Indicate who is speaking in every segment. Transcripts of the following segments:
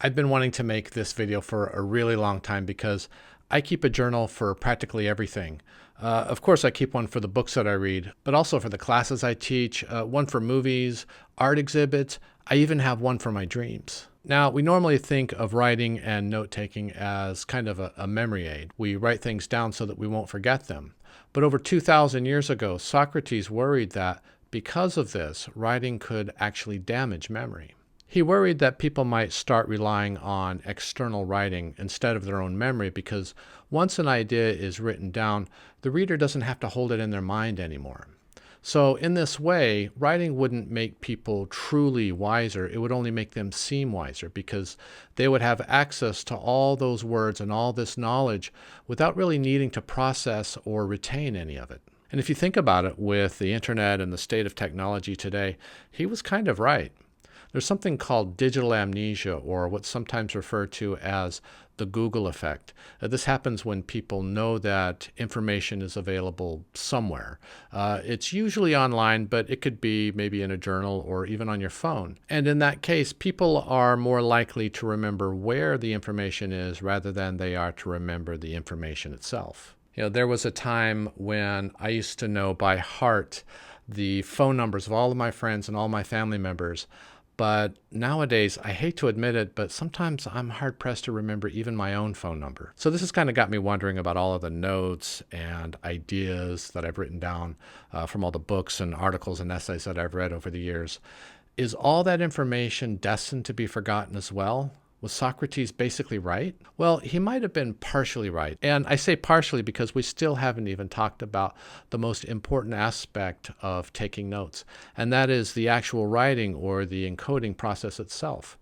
Speaker 1: I've been wanting to make this video for a really long time because I keep a journal for practically everything. Of course, I keep one for the books that I read, but also for the classes I teach, one for movies, art exhibits. I even have one for my dreams. Now, we normally think of writing and note-taking as kind of a memory aid. We write things down so that we won't forget them. But over 2,000 years ago, Socrates worried that because of this, writing could actually damage memory. He worried that people might start relying on external writing instead of their own memory because once an idea is written down, the reader doesn't have to hold it in their mind anymore. So in this way, writing wouldn't make people truly wiser. It would only make them seem wiser because they would have access to all those words and all this knowledge without really needing to process or retain any of it. And if you think about it, with the internet and the state of technology today, he was kind of right. There's something called digital amnesia, or what's sometimes referred to as the Google effect. This happens when people know that information is available somewhere. It's usually online, but it could be maybe in a journal or even on your phone. And in that case, people are more likely to remember where the information is rather than they are to remember the information itself. There was a time when I used to know by heart the phone numbers of all of my friends and all my family members. But nowadays, I hate to admit it, but sometimes I'm hard-pressed to remember even my own phone number. So this has kind of got me wondering about all of the notes and ideas that I've written down from all the books and articles and essays that I've read over the years. Is all that information destined to be forgotten as well? Was Socrates basically right? Well, he might have been partially right. And I say partially because we still haven't even talked about the most important aspect of taking notes, and that is the actual writing or the encoding process itself.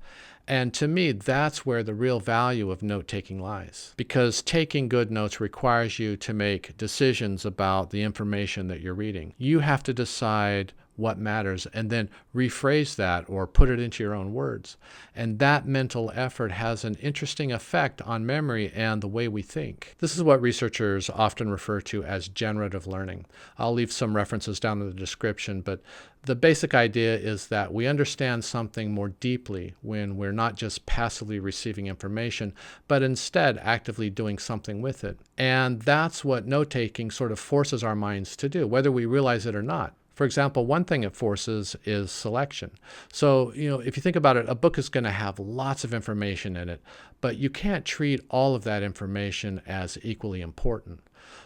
Speaker 1: And to me, that's where the real value of note-taking lies. Because taking good notes requires you to make decisions about the information that you're reading. You have to decide what matters and then rephrase that or put it into your own words. And that mental effort has an interesting effect on memory and the way we think. This is what researchers often refer to as generative learning. I'll leave some references down in the description, but the basic idea is that we understand something more deeply when we're not just passively receiving information, but instead actively doing something with it. And that's what note-taking sort of forces our minds to do, whether we realize it or not. For example, one thing it forces is selection. So, if you think about it, a book is going to have lots of information in it, but you can't treat all of that information as equally important.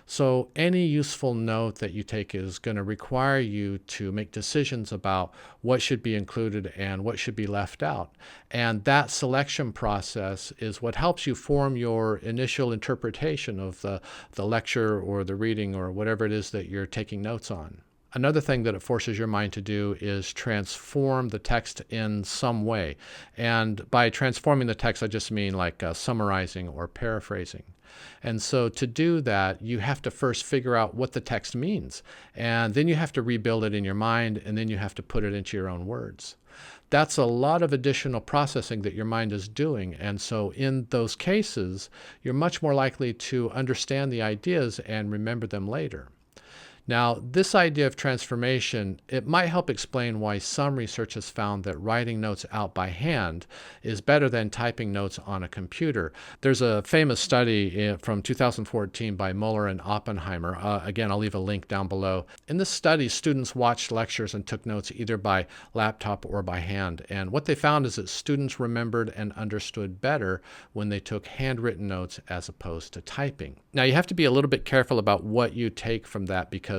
Speaker 1: So any useful note that you take is going to require you to make decisions about what should be included and what should be left out. And that selection process is what helps you form your initial interpretation of the lecture or the reading or whatever it is that you're taking notes on. Another thing that it forces your mind to do is transform the text in some way. And by transforming the text, I just mean like summarizing or paraphrasing. And so to do that, you have to first figure out what the text means. And then you have to rebuild it in your mind, and then you have to put it into your own words. That's a lot of additional processing that your mind is doing. And so in those cases, you're much more likely to understand the ideas and remember them later. Now, this idea of transformation, it might help explain why some research has found that writing notes out by hand is better than typing notes on a computer. There's a famous study from 2014 by Mueller and Oppenheimer. Again, I'll leave a link down below. In this study, students watched lectures and took notes either by laptop or by hand. And what they found is that students remembered and understood better when they took handwritten notes as opposed to typing. Now, you have to be a little bit careful about what you take from that because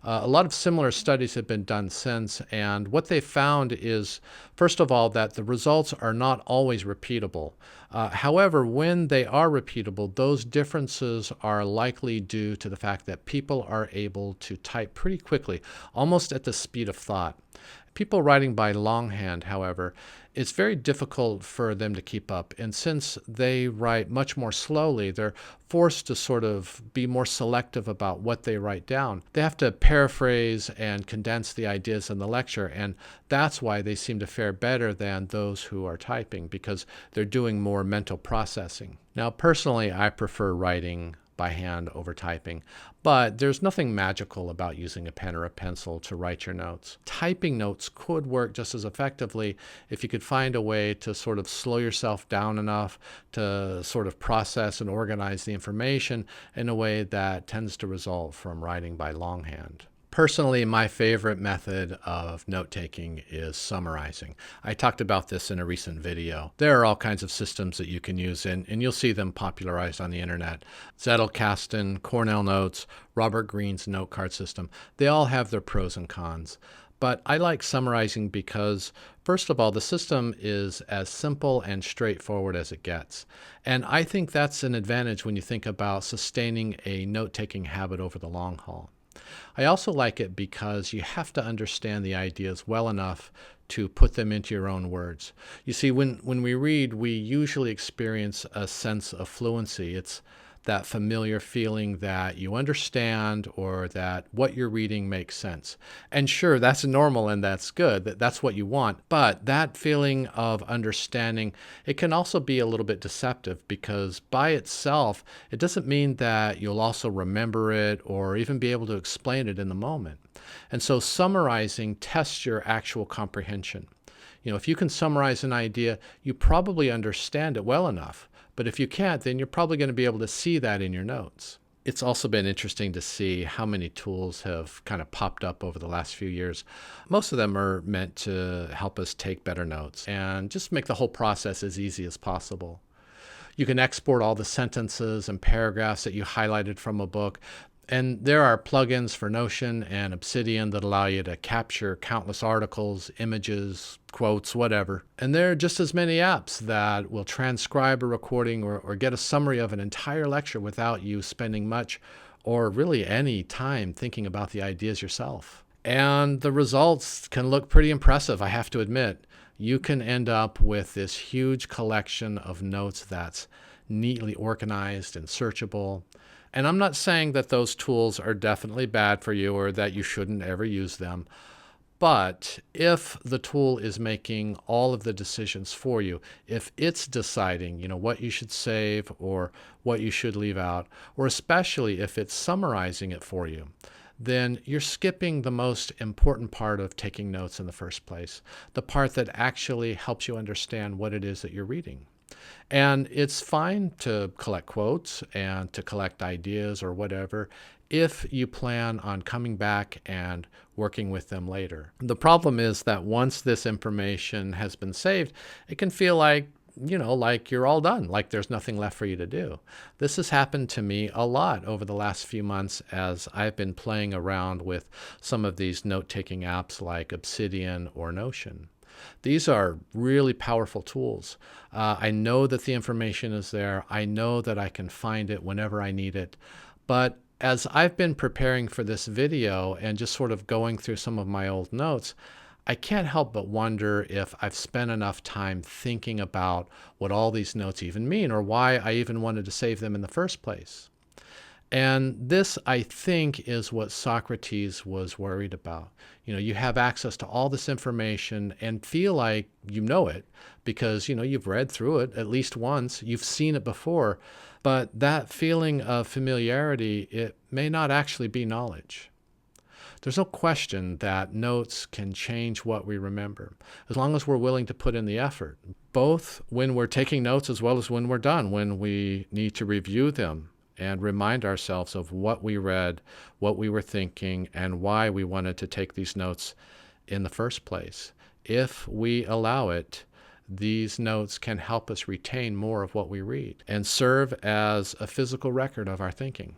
Speaker 1: a lot of similar studies have been done since, and what they found is, first of all, that the results are not always repeatable. However, when they are repeatable, those differences are likely due to the fact that people are able to type pretty quickly, almost at the speed of thought. People writing by longhand, however, it's very difficult for them to keep up. And since they write much more slowly, they're forced to sort of be more selective about what they write down. They have to paraphrase and condense the ideas in the lecture, and that's why they seem to fare better than those who are typing, because they're doing more mental processing. Now, personally, I prefer writing by hand over typing. But there's nothing magical about using a pen or a pencil to write your notes. Typing notes could work just as effectively if you could find a way to sort of slow yourself down enough to sort of process and organize the information in a way that tends to result from writing by longhand. Personally, my favorite method of note-taking is summarizing. I talked about this in a recent video. There are all kinds of systems that you can use, and you'll see them popularized on the internet. Zettelkasten, Cornell Notes, Robert Greene's note card system. They all have their pros and cons. But I like summarizing because, first of all, the system is as simple and straightforward as it gets. And I think that's an advantage when you think about sustaining a note-taking habit over the long haul. I also like it because you have to understand the ideas well enough to put them into your own words. You see, when we read, we usually experience a sense of fluency. It's that familiar feeling that you understand or that what you're reading makes sense. And sure, that's normal and that's good. That's what you want. But that feeling of understanding, it can also be a little bit deceptive because by itself, it doesn't mean that you'll also remember it or even be able to explain it in the moment. And so summarizing tests your actual comprehension. If you can summarize an idea, you probably understand it well enough. But if you can't, then you're probably going to be able to see that in your notes. It's also been interesting to see how many tools have kind of popped up over the last few years. Most of them are meant to help us take better notes and just make the whole process as easy as possible. You can export all the sentences and paragraphs that you highlighted from a book. And there are plugins for Notion and Obsidian that allow you to capture countless articles, images, quotes, whatever. And there are just as many apps that will transcribe a recording or get a summary of an entire lecture without you spending much or really any time thinking about the ideas yourself. And the results can look pretty impressive, I have to admit. You can end up with this huge collection of notes that's neatly organized and searchable. And I'm not saying that those tools are definitely bad for you or that you shouldn't ever use them. But if the tool is making all of the decisions for you, if it's deciding, what you should save or what you should leave out, or especially if it's summarizing it for you, then you're skipping the most important part of taking notes in the first place, the part that actually helps you understand what it is that you're reading. And it's fine to collect quotes and to collect ideas or whatever if you plan on coming back and working with them later. The problem is that once this information has been saved, it can feel like you're all done, like there's nothing left for you to do. This has happened to me a lot over the last few months as I've been playing around with some of these note-taking apps like Obsidian or Notion. These are really powerful tools. I know that the information is there. I know that I can find it whenever I need it. But as I've been preparing for this video and just sort of going through some of my old notes, I can't help but wonder if I've spent enough time thinking about what all these notes even mean or why I even wanted to save them in the first place. And this, I think, is what Socrates was worried about. You have access to all this information and feel like you know it because, you've read through it at least once, you've seen it before, but that feeling of familiarity, it may not actually be knowledge. There's no question that notes can change what we remember, as long as we're willing to put in the effort, both when we're taking notes as well as when we're done, when we need to review them and remind ourselves of what we read, what we were thinking, and why we wanted to take these notes in the first place. If we allow it, these notes can help us retain more of what we read and serve as a physical record of our thinking.